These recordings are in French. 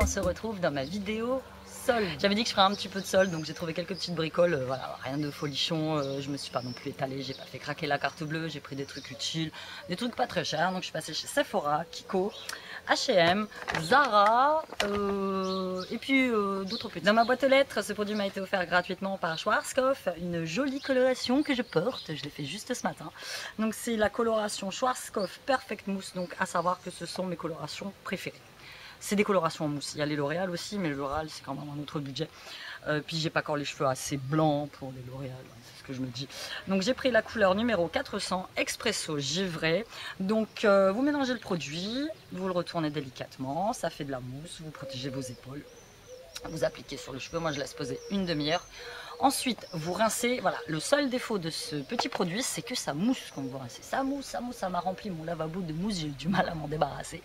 on se retrouve dans ma vidéo solde. J'avais dit que je ferais un petit peu de solde, donc j'ai trouvé quelques petites bricoles, voilà, rien de folichon, je me suis pas non plus étalée, j'ai pas fait craquer la carte bleue, j'ai pris des trucs utiles, des trucs pas très chers, donc je suis passée chez Sephora, Kiko, H&M, Zara, et puis d'autres petits. Dans ma boîte aux lettres, ce produit m'a été offert gratuitement par Schwarzkopf, une jolie coloration que je porte, je l'ai fait juste ce matin. Donc c'est la coloration Schwarzkopf Perfect Mousse, donc à savoir que ce sont mes colorations préférées. C'est des colorations en mousse, il y a les L'Oréal aussi, mais le L'Oréal c'est quand même un autre budget. Puis j'ai pas encore les cheveux assez blancs pour les L'Oréal, c'est ce que je me dis. Donc j'ai pris la couleur numéro 400 Expresso Givré. Donc vous mélangez le produit, vous le retournez délicatement, ça fait de la mousse, vous protégez vos épaules. Vous appliquez sur le cheveu, moi je laisse poser une demi-heure. Ensuite, vous rincez. Voilà, le seul défaut de ce petit produit, c'est que ça mousse quand vous rincez. Ça mousse, ça m'a rempli mon lavabo de mousse, j'ai eu du mal à m'en débarrasser.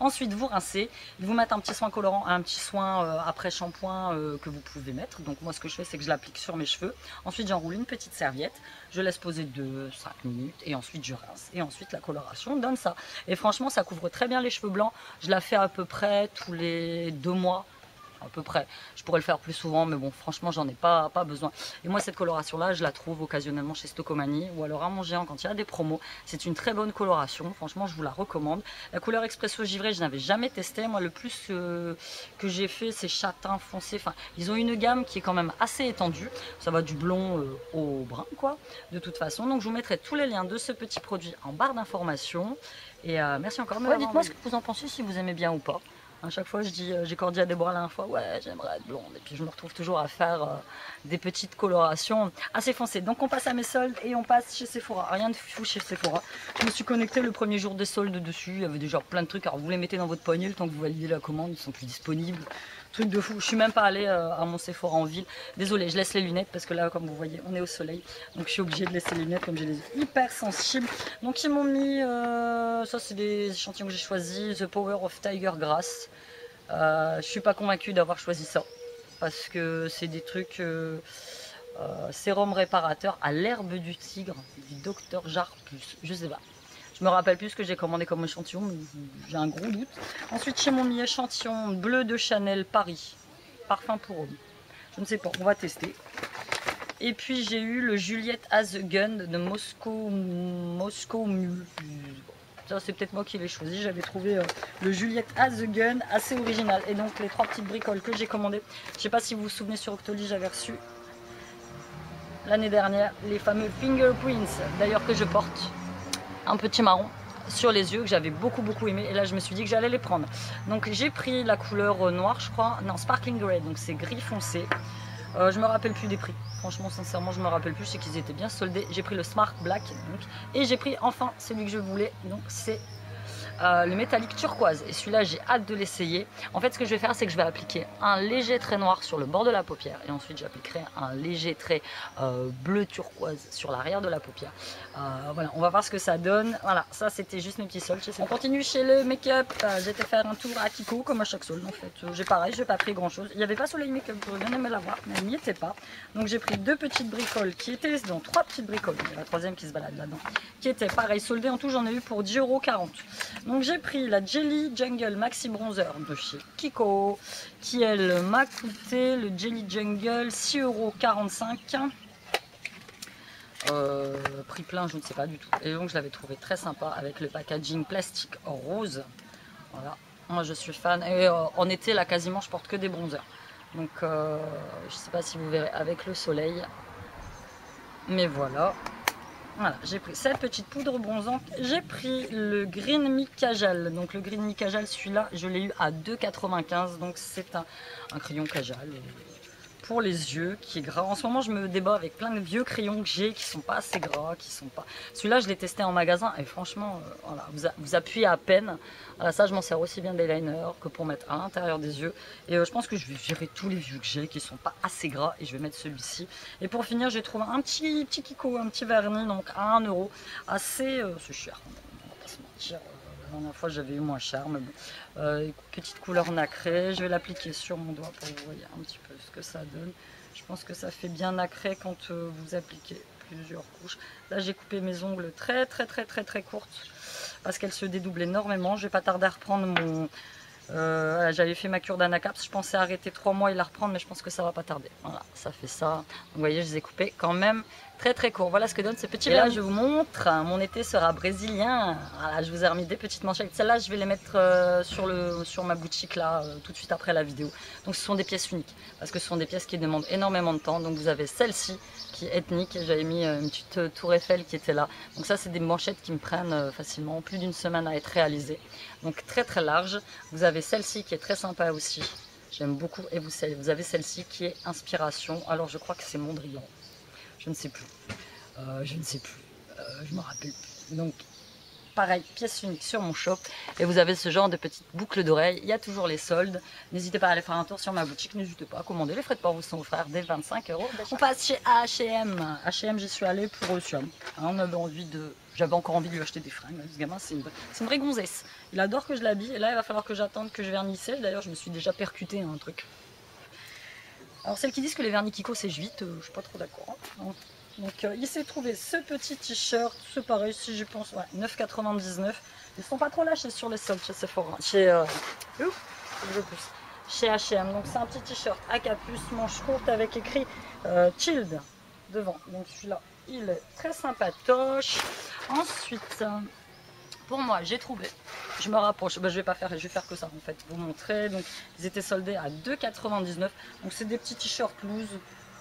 Ensuite, vous rincez, vous mettez un petit soin colorant, un petit soin après shampoing que vous pouvez mettre. Donc moi, ce que je fais, c'est que je l'applique sur mes cheveux. Ensuite, j'enroule une petite serviette, je laisse poser de 5 minutes et ensuite je rince. Et ensuite, la coloration donne ça. Et franchement, ça couvre très bien les cheveux blancs. Je la fais à peu près tous les 2 mois. À peu près, je pourrais le faire plus souvent, mais bon, franchement, j'en ai pas besoin. Et moi, cette coloration-là, je la trouve occasionnellement chez Stocomanie ou alors à Mon Géant quand il y a des promos. C'est une très bonne coloration, franchement, je vous la recommande. La couleur Expresso Givré, je n'avais jamais testé. Moi, le plus que j'ai fait, c'est châtain foncé. Enfin, ils ont une gamme qui est quand même assez étendue. Ça va du blond au brun, quoi, de toute façon. Donc, je vous mettrai tous les liens de ce petit produit en barre d'informations. Et merci encore. Ouais, dites-moi ce que vous en pensez, si vous aimez bien ou pas. À chaque fois, je dis, j'ai cordi à Déborah la dernière fois, ouais, j'aimerais être blonde. Et puis je me retrouve toujours à faire des petites colorations assez foncées. Donc on passe à mes soldes et on passe chez Sephora. Rien de fou chez Sephora. Je me suis connectée le premier jour des soldes dessus. Il y avait déjà plein de trucs. Alors vous les mettez dans votre poignet le temps que vous validez la commande. Ils sont plus disponibles. Truc de fou. Je suis même pas allée à mon Sephora en ville. Désolée, je laisse les lunettes parce que là, comme vous voyez, on est au soleil. Donc je suis obligée de laisser les lunettes comme j'ai les yeux hyper sensibles. Donc ils m'ont mis, ça c'est des échantillons que j'ai choisis. The Power of Tiger Grass. Je suis pas convaincue d'avoir choisi ça parce que c'est des trucs sérum réparateur à l'herbe du tigre du docteur Jarplus, je sais pas. Je me rappelle plus ce que j'ai commandé comme échantillon, mais j'ai un gros doute. Ensuite, chez mon échantillon bleu de Chanel Paris, parfum pour homme. Je ne sais pas, on va tester. Et puis j'ai eu le Juliette as a Gun de Moscow Mule. Ça c'est peut-être moi qui l'ai choisi, j'avais trouvé le Juliette as a Gun assez original. Et donc les 3 petites bricoles que j'ai commandées, je sais pas si vous vous souvenez, sur Octoly j'avais reçu l'année dernière les fameux Fingerprints, d'ailleurs que je porte, un petit marron sur les yeux que j'avais beaucoup aimé, et là je me suis dit que j'allais les prendre. Donc j'ai pris la couleur noire, je crois, non, Sparkling Grey, donc c'est gris foncé. Je me rappelle plus des prix, franchement sincèrement je me rappelle plus, je sais qu'ils étaient bien soldés. J'ai pris le Smart Black donc, et j'ai pris enfin celui que je voulais, donc c'est le métallique turquoise, et celui-là j'ai hâte de l'essayer. En fait ce que je vais faire, c'est que je vais appliquer un léger trait noir sur le bord de la paupière et ensuite j'appliquerai un léger trait bleu turquoise sur l'arrière de la paupière. Voilà, on va voir ce que ça donne. Voilà, ça c'était juste mes petits soldes. On continue chez le make-up. J'étais faire un tour à Kiko comme à chaque solde en fait. J'ai pareil, j'ai pas pris grand chose. Il n'y avait pas Soleil Make-up, j'aurais bien aimé l'avoir, mais elle n'y était pas. Donc j'ai pris 2 petites bricoles qui étaient, donc 3 petites bricoles, il y a la 3e qui se balade là-dedans, qui étaient pareil soldées. En tout j'en ai eu pour 10,40 €. Donc j'ai pris la Jelly Jungle Maxi Bronzer de chez Kiko, qui elle m'a coûté, le Jelly Jungle, 6,45 €. Prix plein, je ne sais pas du tout. Et donc je l'avais trouvé très sympa avec le packaging plastique rose. Voilà, moi je suis fan. Et en été là quasiment je porte que des bronzers. Donc je sais pas si vous verrez avec le soleil. Mais voilà. Voilà, j'ai pris cette petite poudre bronzante. J'ai pris le Green Me Kajal. Donc le Green Me Kajal, celui-là, je l'ai eu à 2,95 €. Donc c'est un crayon Kajal pour les yeux qui est gras. En ce moment, je me débat avec plein de vieux crayons que j'ai qui sont pas assez gras, qui sont pas. Celui-là, je l'ai testé en magasin et franchement, voilà, vous appuyez à peine. Voilà, ça, je m'en sers aussi bien d'eyeliner que pour mettre à l'intérieur des yeux. Et je pense que je vais virer tous les vieux que j'ai qui sont pas assez gras et je vais mettre celui-ci. Et pour finir, j'ai trouvé un petit Kiko, un petit vernis, donc à 1 €, assez, c'est cher. On va pas se mentir. La dernière fois j'avais eu moins cher, mais bon. Petite couleur nacrée, je vais l'appliquer sur mon doigt pour que vous voyez un petit peu ce que ça donne. Je pense que ça fait bien nacré quand vous appliquez plusieurs couches. Là j'ai coupé mes ongles très courtes parce qu'elles se dédoublent énormément. Je vais pas tarder à reprendre Voilà, j'avais fait ma cure d'Anacaps, je pensais arrêter 3 mois et la reprendre, mais je pense que ça va pas tarder. Voilà, ça fait ça. Donc, vous voyez, je les ai coupés quand même très très court. Voilà ce que donne ce petit vernis. Là, je vous montre, mon été sera brésilien. Voilà, je vous ai remis des petites manchettes. Celles-là, je vais les mettre sur ma boutique là, tout de suite après la vidéo. Donc, ce sont des pièces uniques, parce que ce sont des pièces qui demandent énormément de temps. Donc, vous avez celle-ci qui est ethnique. J'avais mis une petite tour Eiffel qui était là. Donc ça, c'est des manchettes qui me prennent facilement plus d'une semaine à être réalisées. Donc très très large. Vous avez celle-ci qui est très sympa aussi. J'aime beaucoup. Et vous avez celle-ci qui est inspiration. Alors je crois que c'est Mondrian. Je ne sais plus. Je ne sais plus. Je me rappelle plus. Donc pareil, pièce unique sur mon shop. Et vous avez ce genre de petites boucles d'oreilles. Il y a toujours les soldes. N'hésitez pas à aller faire un tour sur ma boutique. N'hésitez pas à commander. Les frais de port vous sont offerts dès 25 €. On passe chez H&M. H&M, j'y suis allée pour Siam. J'avais encore envie de lui acheter des fringues. Ce gamin, c'est une vraie gonzesse. Il adore que je l'habille. Et là, il va falloir que j'attende que je vernisse. D'ailleurs, je me suis déjà percuté un truc. Alors, celles qui disent que les vernis Kiko séchent, je suis pas trop d'accord. Hein. Donc il s'est trouvé ce petit t-shirt, c'est pareil si j'y pense, ouais, 9,99 €. Ils sont pas trop lâchés sur les soldes chez Sephora, chez H&M. Donc c'est un petit t-shirt à capuce, manche courte avec écrit Chilled devant. Donc celui-là, il est très sympatoche. Ensuite, pour moi, j'ai trouvé, je me rapproche, je vais faire que ça en fait, vous montrer. Donc ils étaient soldés à 2,99 €. Donc c'est des petits t-shirts loose.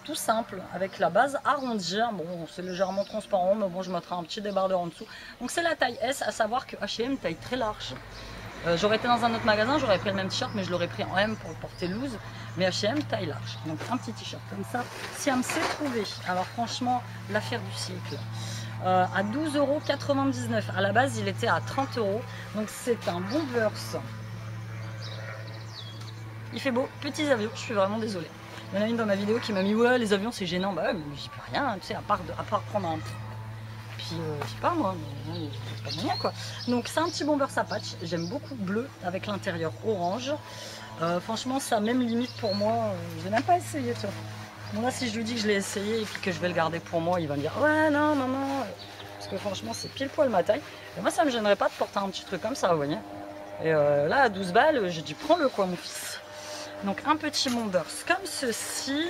Tout simple, avec la base arrondie. Bon, c'est légèrement transparent, mais bon, je mettrai un petit débardeur en dessous. Donc c'est la taille S, à savoir que H&M taille très large. J'aurais été dans un autre magasin, j'aurais pris le même t-shirt, mais je l'aurais pris en M pour le porter loose. Mais H&M taille large. Donc un petit t-shirt comme ça. Siam s'est trouvé. Alors franchement, l'affaire du siècle. À 12,99 €. À la base, il était à 30 €. Donc c'est un bon verse. Il fait beau. Petits avions, je suis vraiment désolée. Il y en a une dans ma vidéo qui m'a mis ouais les avions c'est gênant, bah ouais mais j'y peux rien, tu sais, à part prendre un... Puis je sais pas moi, mais c'est pas moyen quoi. Donc c'est un petit bomber à patch, j'aime beaucoup bleu avec l'intérieur orange. Franchement ça même limite pour moi, je vais même pas essayer tu vois. Bon là si je lui dis que je l'ai essayé et puis que je vais le garder pour moi, il va me dire ouais non maman, parce que franchement c'est pile poil ma taille. Et moi ça me gênerait pas de porter un petit truc comme ça vous voyez. Et là à 12 balles j'ai dit prends-le quoi mon fils. Donc un petit bomber comme ceci,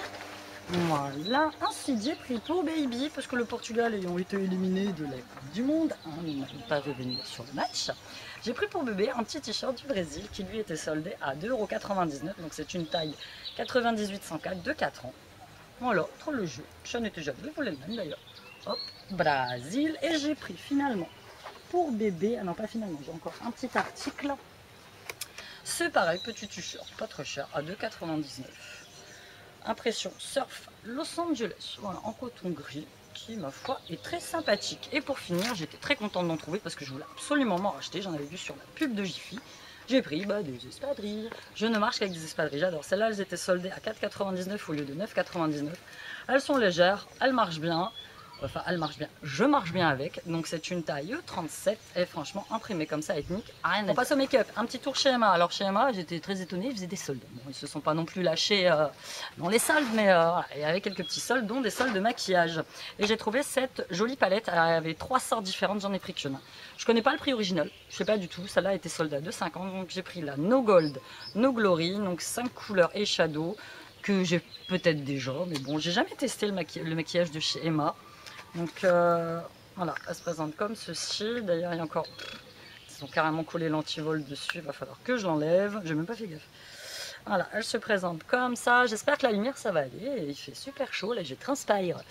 voilà, ensuite j'ai pris pour baby, parce que le Portugal ayant été éliminé de la Coupe du Monde, nous n'allons pas revenir sur le match, j'ai pris pour bébé un petit t-shirt du Brésil qui lui était soldé à 2,99 €, donc c'est une taille 98-104 de 4 ans, voilà, trop le jeu, Sean était jeune, je voulais le même d'ailleurs, hop, Brésil, et j'ai pris finalement pour bébé, ah non pas finalement, j'ai encore un petit article. C'est pareil, petit t-shirt, pas très cher, à 2,99 €. Impression Surf Los Angeles, voilà, en coton gris, qui, ma foi, est très sympathique. Et pour finir, j'étais très contente d'en trouver parce que je voulais absolument m'en racheter. J'en avais vu sur la pub de Jiffy. J'ai pris des espadrilles. Je ne marche qu'avec des espadrilles, j'adore. Celles-là, elles étaient soldées à 4,99 € au lieu de 9,99 €. Elles sont légères, elles marchent bien. Enfin, elle marche bien, je marche bien avec. Donc c'est une taille 37 et franchement imprimée comme ça, ethnique, rien à dire. On passe au make-up, un petit tour chez Emma. Alors chez Emma, j'étais très étonnée, ils faisaient des soldes. Bon, ils se sont pas non plus lâchés dans les soldes, mais voilà, il y avait quelques petits soldes, dont des soldes de maquillage. Et j'ai trouvé cette jolie palette, elle avait 3 sortes différentes, j'en ai pris qu'une. Je connais pas le prix original, je sais pas du tout, celle-là était soldée à 2,50 €, donc j'ai pris la No Gold, No Glory, donc 5 couleurs et shadow, que j'ai peut-être déjà, mais bon, j'ai jamais testé le maquillage de chez Emma. Donc voilà, elle se présente comme ceci. D'ailleurs, il y a encore... Ils ont carrément collé l'antivol dessus. Il va falloir que je l'enlève. J'ai même pas fait gaffe. Voilà, elle se présente comme ça. J'espère que la lumière, ça va aller. Il fait super chaud. Là, je transpire.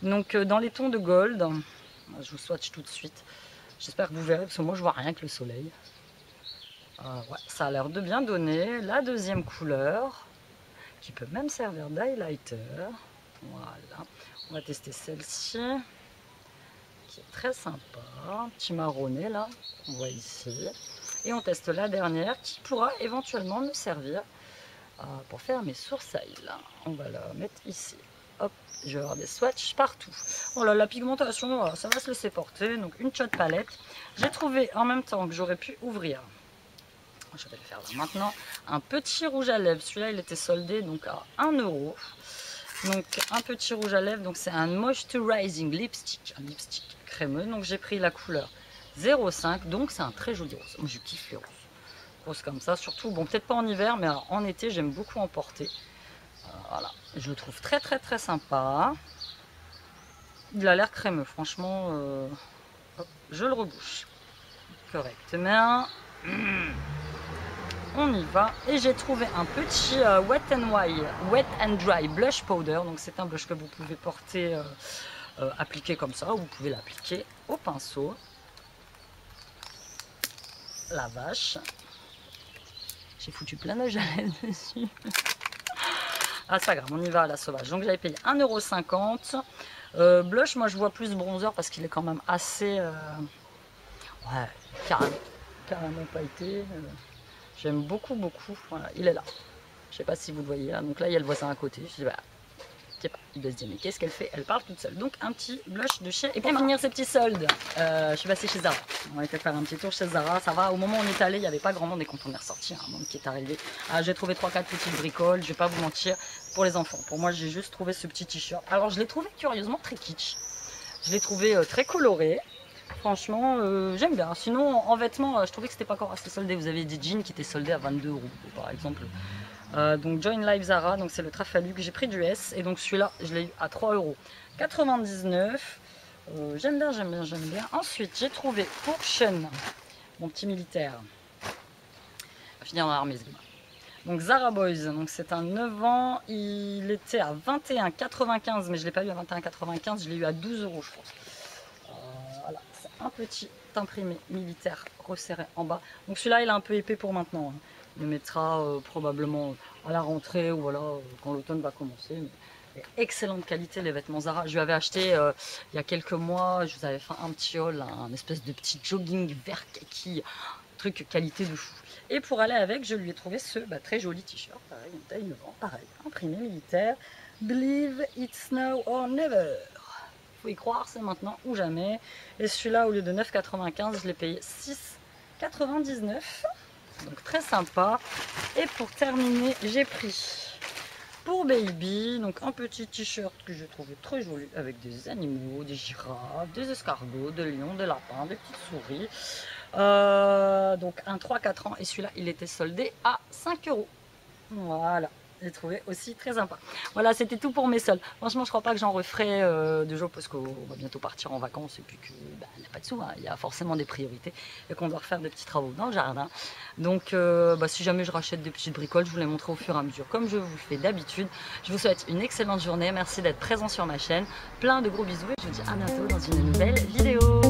Donc, dans les tons de gold, je vous swatch tout de suite. J'espère que vous verrez, parce que moi, je vois rien que le soleil. Ouais, ça a l'air de bien donner. La deuxième couleur, qui peut même servir d'highlighter. Voilà. On va tester celle-ci, qui est très sympa, un petit marronné là, on voit ici. Et on teste la dernière, qui pourra éventuellement me servir pour faire mes sourcils. On va la mettre ici. Hop, je vais avoir des swatchs partout. Voilà, la pigmentation, ça va se laisser porter. Donc une shot palette. J'ai trouvé en même temps que j'aurais pu ouvrir. Je vais le faire là maintenant. Un petit rouge à lèvres. Celui-là, il était soldé donc à 1 €. Donc un petit rouge à lèvres, donc c'est un moisturizing lipstick, un lipstick crémeux. Donc j'ai pris la couleur 05, donc c'est un très joli rose. Moi je kiffe les roses. grosses comme ça. Surtout, bon, peut-être pas en hiver, mais alors, en été, j'aime beaucoup en porter. Voilà, je le trouve très très très sympa. Il a l'air crémeux, franchement. Hop, je le rebouche correctement. On y va. Et j'ai trouvé un petit Wet and Dry Blush Powder. Donc c'est un blush que vous pouvez porter, appliquer comme ça. Ou vous pouvez l'appliquer au pinceau. La vache. J'ai foutu plein de gel dessus. Ah, c'est pas grave, on y va à la sauvage. Donc j'avais payé 1,50 €. Blush, moi je vois plus bronzer parce qu'il est quand même assez... ouais, carrément pailleté. J'aime beaucoup, beaucoup. Voilà, il est là. Je sais pas si vous le voyez là. Donc là, il y a le voisin à côté. Je dis, bah, je sais pas. Il doit se dire, mais qu'est-ce qu'elle fait? Elle parle toute seule. Donc un petit blush de chez... Et pour finir ces petits soldes, je suis passée chez Zara. On va faire un petit tour chez Zara. Ça va, au moment où on est allé, il n'y avait pas grand monde et quand on est ressorti, un monde qui est arrivé. Ah, j'ai trouvé 3-4 petites bricoles. Je vais pas vous mentir. Pour les enfants. Pour moi, j'ai juste trouvé ce petit t-shirt. Alors, je l'ai trouvé curieusement très kitsch. Je l'ai trouvé très coloré. Franchement, j'aime bien. Sinon, en vêtements, je trouvais que c'était pas encore assez soldé. Vous avez des jeans qui étaient soldés à 22 € par exemple. Donc Join Live Zara, donc c'est le Trafalug. J'ai pris du S et donc celui-là, je l'ai eu à 3,99 €. J'aime bien, j'aime bien, j'aime bien. Ensuite, j'ai trouvé pour Sean, mon petit militaire. Il va finir dans l'armée ce gars. Donc Zara Boys, donc c'est un 9 ans. Il était à 21,95 €, mais je ne l'ai pas eu à 21,95 €, je l'ai eu à 12 € je pense. Voilà, c'est un petit imprimé militaire resserré en bas. Donc celui-là, il est un peu épais pour maintenant. Il le mettra probablement à la rentrée ou voilà, quand l'automne va commencer. Mais excellente qualité les vêtements Zara. Je lui avais acheté il y a quelques mois, je vous avais fait un petit haul, un espèce de petit jogging vert kaki, truc qualité de fou. Et pour aller avec, je lui ai trouvé ce très joli t-shirt, pareil, une taille 9 ans, pareil, imprimé militaire. Believe it's now or never. Faut y croire, c'est maintenant ou jamais. Et celui-là, au lieu de 9,95 €, je l'ai payé 6,99 €. Donc très sympa. Et pour terminer, j'ai pris pour baby, donc un petit t-shirt que j'ai trouvé très joli avec des animaux, des girafes, des escargots, des lions, des lapins, des petites souris. Donc un 3-4 ans et celui-là il était soldé à 5 €. Voilà, j'ai trouvé aussi très sympa. Voilà, c'était tout pour mes soldes. Franchement, je crois pas que j'en referai de jours parce qu'on va bientôt partir en vacances et puis que il n'y a pas de sous, hein. Il y a forcément des priorités et qu'on doit refaire des petits travaux dans le jardin. Donc si jamais je rachète des petites bricoles, je vous les montrerai au fur et à mesure comme je vous fais d'habitude. Je vous souhaite une excellente journée, merci d'être présent sur ma chaîne. Plein de gros bisous et je vous dis à bientôt dans une nouvelle vidéo.